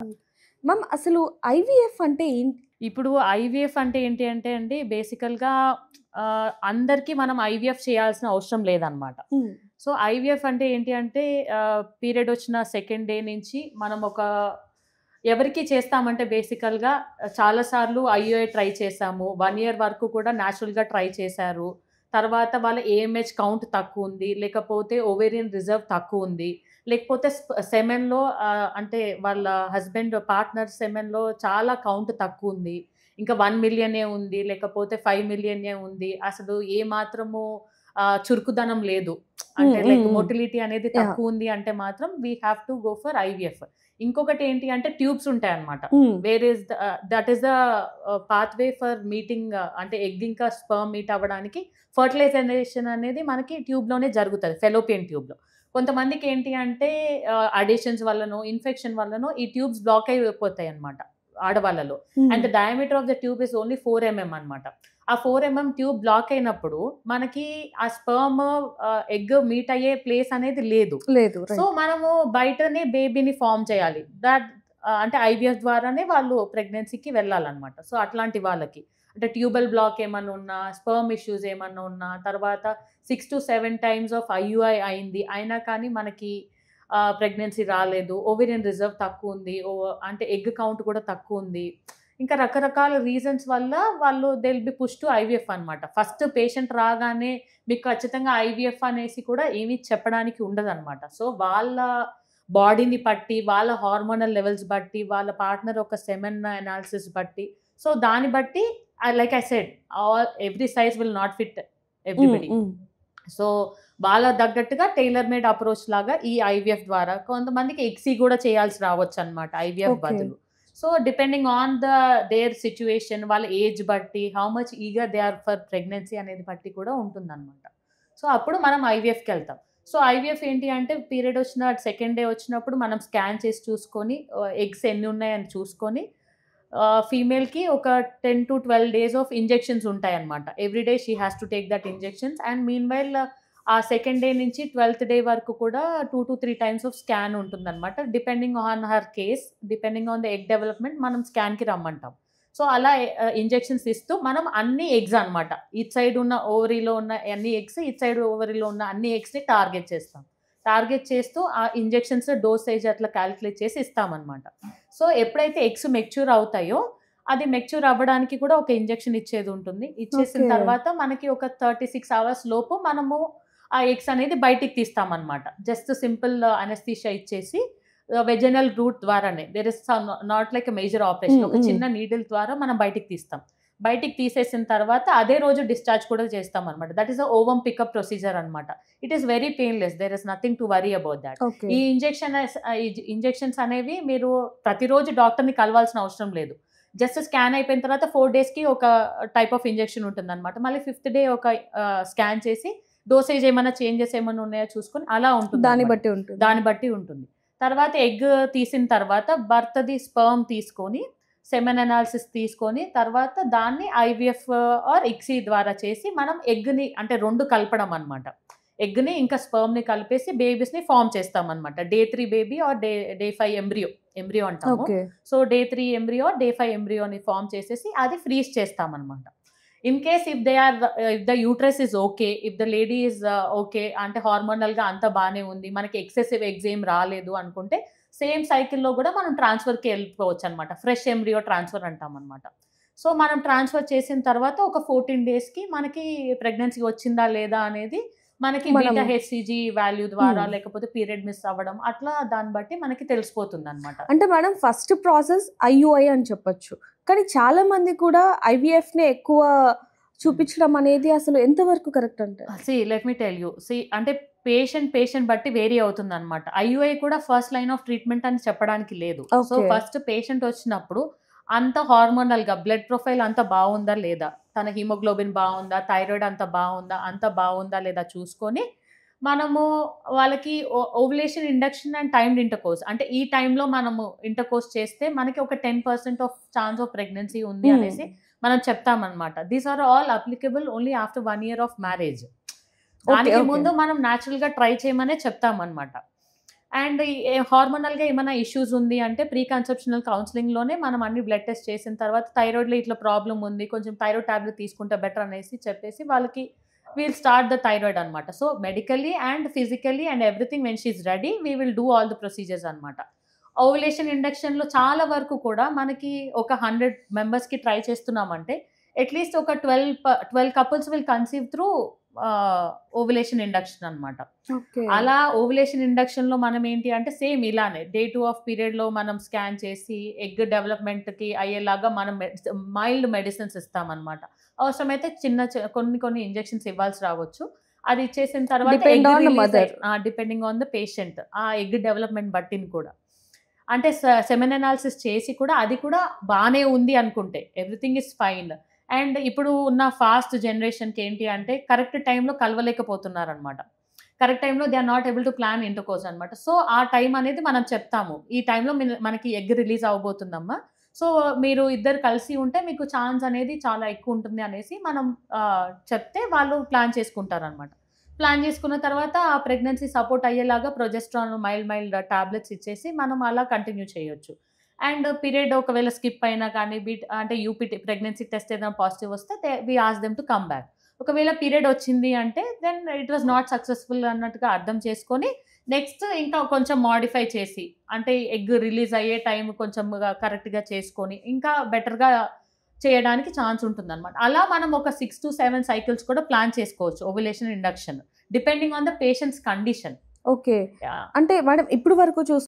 Ma'am అసలు IVF అంటే ఏంటి? ఇప్పుడు ఐవీఎఫ్ అంటే ఏంటి అంటే అండి బేసికల్‌గా అందరికీ మనం ఐవీఎఫ్ చేయాల్సిన అవసరం లేదనమాట. హ్మ్. సో, ఐవీఎఫ్ అంటే ఏంటి అంటే పీరియడ్ వచ్చిన సెకండ్ డే నుంచి మనం ఎవరికి చేస్తామంటే బేసికల్‌గా చాలా సార్లు ఐయుఐ ట్రై చేశాము. 1 ఇయర్ వరకు కూడా న్యాచురల్‌గా ట్రై చేశారు. తర్వాత వాళ్ళ ఏఎంహెచ్ కౌంట్ తక్కువుంది. లేకపోతే ఓవేరియన్ రిజర్వ్ తక్కువుంది. లేకపోతే సెమెన్‌లో అంటే వాళ్ళ హస్బెండ్ పార్ట్నర్ సెమెన్‌లో చాలా కౌంట్ తక్కువుంది. ఇంకా 1 మిలియనే ఉంది. లేకపోతే 5 మిలియనే ఉంది. అసలు ఏ మాత్రము చురుకుదనం లేదు. అంటే లైక్ మోటిలిటీ అనేది యాహ్! తక్కువుంది అంటే మాత్రం we have to go for IVF. ఇంకొకటేంటి అంటే ట్యూబ్స్ ఉంటాయన్నమాట. Hmm. Where is that is the pathway for meeting అంటే ఎగ్ ఇంకా స్పెర్మ్ మీట్ అవ్వడానికి ఫెర్టిలైజేషన్ అనేది మనకి ట్యూబ్‌లోనే జరుగుతది. ఫెలోపియన్ ట్యూబ్‌లో. కొంతమందికేంటి అంటే అడిషన్స్ వల్లనో, ఇన్ఫెక్షన్ వల్లనో ఈ ట్యూబ్స్ బ్లాక్ అయిపోతాయన్నమాట ఆడవాళ్ళలో. And the diameter of the tube is only 4 అన్నమాట. ఆ 4 ట్యూబ్ బ్లాక్ అయినప్పుడు మనకి ఆ స్పెర్మ్ ఎగ్ మీట్ అయ్యే ప్లేస్ అనేది లేదు. లేదు. So, right. మనము బయటనే బేబీని ఫార్మ్ చేయాలి. అంటే ఐవీఎఫ్ ద్వారానే వాళ్ళు ప్రెగ్నెన్సీకి వెళ్ళాలన్నమాట. సో, అట్లాంటి వాళ్ళకి. అంటే ట్యూబల్ బ్లాక్ ఏమన్నా ఉన్నా, స్పెర్మ్ ఇష్యూస్ ఏమన్నా ఉన్నా, తర్వాత 6-7 టైమ్స్ ఆఫ్ ఐయుఐ అయింది. అయినా కానీ మనకి ప్రెగ్నెన్సీ రాలేదు. ఓవేరియన్ రిజర్వ్ తక్కువుంది. అంటే ఎగ్ కౌంట్ కూడా తక్కువుంది. ఇంకా రకరకాల రీజన్స్ వల్ల వాళ్ళు they will be push to IVF అనమాట. ఫస్ట్ పేషెంట్ రాగానే మీకు ఖచ్చితంగా ఐవీఎఫ్ అనేసి కూడా ఏమి చెప్పడానికి ఉండదనమాట. సో, వాళ్ళ బాడీని బట్టి, వాళ్ళ హార్మోనల్ లెవెల్స్ బట్టి, వాళ్ళ పార్ట్నర్ యొక్క సెమెన్ అనాలిసిస్ బట్టి, సో, దాన్ని బట్టి like I said every size will not fit everybody. So, వాళ్ళకి తగ్గట్టుగా టైలర్ మేడ్ అప్రోచ్ లాగా ఈ ఐవీఎఫ్ ద్వారా కొంతమందికి ఎగ్సీ గూడా చేయాల్సి రావచ్చనమాట ఐవీఎఫ్ ఓకే. బదులు. So, depending on their situation వాళ్ళ ఏజ్ బట్టి, how much eager they are for pregnancy అనేది బట్టి కూడా ఉంటుందనమాట. సో, అప్పుడు మనం ఐవీఎఫ్‌కెళ్తాం. సో, ఐవీఎఫ్ ఏంటి అంటే పీరియడ్ వచ్చిన సెకండ్ డే వచ్చినప్పుడు మనం స్కాన్ చేసి చూసుకొని ఎగ్స్ ఎన్నున్నాయని చూసుకొని ఫీమేల్‌కి ఒక 10-12 డేస్ ఆఫ్ ఇంజెక్షన్స్ ఉంటాయన్నమాట. Every day she has to take that injections and meanwhile ఆ సెకండ్ డే నుంచి 12థ్ డే వరకు కూడా 2-3 టైమ్స్ ఆఫ్ స్కాన్ ఉంటుందన్నమాట. Depending on her case, depending on the egg development మనం స్కాన్‌కి రమ్మంటాం. సో, అలా ఇంజెక్షన్స్ ఇస్తూ మనం అన్ని ఎగ్స్ అన్నమాట. ఇటు సైడ్ ఉన్న ఓవరీలో ఉన్న అన్ని ఎగ్స్, ఇటు సైడ్ ఓవరీలో ఉన్న అన్ని ఎగ్స్‌ని టార్గెట్ చేస్తాం. టార్గెట్ చేస్తూ ఆ ఇంజెక్షన్స్ డోసేజ్ అట్లా కాలిక్యులేట్ చేసి ఇస్తామన్నమాట. సో, ఎప్పుడైతే ఎగ్స్ మెచ్యూర్ అవుతాయో, అది మెచ్యూర్ అవ్వడానికి కూడా ఒక ఇంజెక్షన్ ఇచ్చేదుంటుంది. ఇచ్చేసిన ఓకే. తర్వాత మనకి ఒక 36 అవర్స్ లోపు మనము ఆ ఎగ్స్ అనేది బయటికి తీస్తామనమాట. జస్ట్ సింపుల్ అనస్థీషియా ఇచ్చేసి వెజైనల్ రూట్ ద్వారానే there is not like a major operation. ఒక చిన్న నీడిల్ ద్వారా మనం బయటికి తీస్తాం. బయటికి తీసేసిన తర్వాత అదే రోజు డిశ్చార్జ్ కూడా చేస్తామనమాట. That is the ovum pickup procedure అనమాట. It is very painless. There is nothing to worry about that. Okay. ఈ ఇంజెక్షన్స్ అనేవి మీరు ప్రతిరోజు డాక్టర్‌ని కలవాల్సిన అవసరం లేదు. జస్ట్ స్కాన్ అయిపోయిన తర్వాత 4 డేస్‌కి ఒక టైప్ ఆఫ్ ఇంజెక్షన్ ఉంటుందన్నమాట. మళ్ళీ ఫిఫ్త్ డే ఒక స్కాన్ చేసి డోసేజ్ ఏమన్నా చేంజెస్ ఏమన్నా ఉన్నాయో చూసుకొని అలా దాన్ని ఉంటుందన్నమాట. బట్టి ఉంటుంది. దాన్ని బట్టి ఉంటుంది. తర్వాత ఎగ్ తీసిన తర్వాత భర్తది స్పెర్మ్ తీసుకొని, సెమెన్ అనాలిసిస్ తీసుకొని, తర్వాత దాన్ని ఐవీఎఫ్ ఆర్ ఇక్సీ ద్వారా చేసి మనం ఎగ్‌ని అంటే 2 కలపడం అన్నమాట. ఎగ్‌ని ఇంకా స్పెర్మ్‌ని కలిపేసి బేబీస్‌ని ఫార్మ్ చేస్తామన్నమాట. Day 3 baby or day 5 embryo అంటాము. Okay. So, day 3 embryo, day 5 ఎంబ్రియోని ఫార్మ్ చేసేసి అది ఫ్రీజ్ చేస్తామన్నమాట. In case if the uterus is okay, if the lady is okay అంటే హార్మోనల్‌గా అంతా బానే ఉంది. మనకి ఎక్సెసివ్ ఎగ్స్ ఏం రాలేదు అనుకుంటే సేమ్ సైకిల్‌లో గూడా మనం ట్రాన్స్‌ఫర్‌కి ఎళ్ళిపోవచ్చనమాట. ఫ్రెష్ ఎంబ్రియో ట్రాన్స్‌ఫర్ అంటామనమాట. సో, మనం ట్రాన్స్‌ఫర్ చేసిన తర్వాత ఒక 14 డేస్‌కి మనకి ప్రెగ్నెన్సీ వచ్చిందా లేదా అనేది మనకి మనం బీటా హెచ్‌సీజీ వాల్యూ ద్వారా లేకపోతే పీరియడ్ మిస్ అవ్వడం అట్లా దాన్ని బట్టి మనకి తెలిసిపోతుందనమాట. అంటే మేడం ఫస్ట్ ప్రాసెస్ ఐయుఐ అని చెప్పొచ్చు. కానీ చాలా మంది కూడా ఐవీఎఫ్‌నే ఎక్కువ చూపించడం అనేది అసలు ఎంతవరకు కరెక్ట్ అంటారు? Let me tell you. అంటే పేషెంట్ బట్టి వేరీ అవుతుందనమాట. ఐయుఐ కూడా ఫస్ట్ లైన్ ఆఫ్ ట్రీట్మెంట్ అని చెప్పడానికి లేదు. So, okay. ఫస్ట్ పేషెంట్ వచ్చినప్పుడు అంత హార్మోనల్‌గా బ్లడ్ ప్రొఫైల్ అంతా బావుందా లేదా? తన హిమోగ్లోబిన్ బావుందా? థైరాయిడ్ అంతా బావుందా లేదా చూసుకొని, మనము వాళ్ళకి ovulation induction and timed intercourse అంటే ఈ టైంలో మనము ఇంటర్‌కోర్స్ చేస్తే మనకి ఒక 10% ఆఫ్ ఛాన్స్ ఆఫ్ ప్రెగ్నెన్సీ ఉంది అనేసి మనం చెప్తామనమాట. These are all applicable only after 1 year of marriage. Okay. దానికి ఓకే. ముందు మనం నేచురల్‌గా ట్రై చేయమనే చెప్తామనమాట. అండ్ హార్మోనల్గా ఏమైనా ఇష్యూస్ ఉంది అంటే ప్రీ కన్సెప్షనల్ కౌన్సిలింగ్లోనే మనం అన్ని బ్లడ్ టెస్ట్ చేసిన తర్వాత థైరాయిడ్లో ఇట్లా ప్రాబ్లం ఉంది, కొంచెం థైరాయిడ్ టాబ్లెట్ తీసుకుంటే బెటర్ అనేసి చెప్పేసి వాళ్ళకి వీల్ స్టార్ట్ ద థైరాయిడ్ అనమాట. So medically and physically and everything when she's ready we will do all the procedures అనమాట. ఓవులేషన్ ఇండక్షన్లో చాలా వరకు కూడా మనకి ఒక 100 మెంబర్స్కి ట్రై చేస్తున్నామంటే అట్లీస్ట్ ఒక 12 couples will conceive through ovulation induction అనమాట. అలా ఓవులేషన్ ఇండక్షన్లో మనం ఏంటి అంటే సేమ్ ఇలానే డే 2 ఆఫ్ పీరియడ్లో మనం స్కాన్ చేసి ఎగ్ డెవలప్మెంట్కి అయ్యేలాగా మనం మైల్డ్ మెడిసిన్స్ ఇస్తామన్నమాట. అవసరమైతే కొన్ని ఇంజెక్షన్స్ ఇవ్వాల్సి రావచ్చు. అది ఇచ్చేసిన తర్వాత డిపెండింగ్ ఆన్ ద పేషెంట్ ఆ ఎగ్ డెవలప్మెంట్ బట్టిని కూడా అంటే సెమెన్ అనాలిసిస్ చేసి కూడా అది కూడా బాగానే ఉంది అనుకుంటే ఎవ్రీథింగ్ ఇస్ ఫైన్. అండ్ ఇప్పుడు ఉన్న ఫాస్ట్ జనరేషన్కి ఏంటి అంటే కరెక్ట్ టైంలో కలవలేకపోతున్నారు అనమాట. కరెక్ట్ టైంలో they are not able to plan intercourse అనమాట. సో ఆ టైం అనేది మనం చెప్తాము, ఈ టైంలో మనకి ఎగ్ రిలీజ్ అవబోతుందమ్మా, సో మీరు ఇద్దరు కలిసి ఉంటే మీకు ఛాన్స్ అనేది చాలా ఎక్కువ ఉంటుంది అనేసి మనం చెప్తే వాళ్ళు ప్లాన్ చేసుకుంటారు అనమాట. ప్లాన్ చేసుకున్న తర్వాత ఆ ప్రెగ్నెన్సీ సపోర్ట్ అయ్యేలాగా ప్రొజెస్ట్రాన్ మైల్డ్ టాబ్లెట్స్ ఇచ్చేసి మనం అలా కంటిన్యూ చేయొచ్చు. అండ్ పీరియడ్ ఒకవేళ స్కిప్ అయినా కానీ అంటే యూపీటీ ప్రెగ్నెన్సీ టెస్ట్ ఏదైనా పాజిటివ్ వస్తే we ask them to come back. ఒకవేళ పీరియడ్ వచ్చింది అంటే then it was not successful అన్నట్టుగా అర్థం చేసుకొని నెక్స్ట్ ఇంకా కొంచెం మాడిఫై చేసి అంటే ఎగ్ రిలీజ్ అయ్యే టైం కొంచెం కరెక్ట్గా చేసుకొని ఇంకా బెటర్గా చేయడానికి ఛాన్స్ ఉంటుందన్నమాట. అలా మనం ఒక 6 to 7 సైకిల్స్ కూడా ప్లాన్ చేసుకోవచ్చు ovulation induction depending on the patients condition. Okay. అంటే మేడం ఇప్పుడు వరకు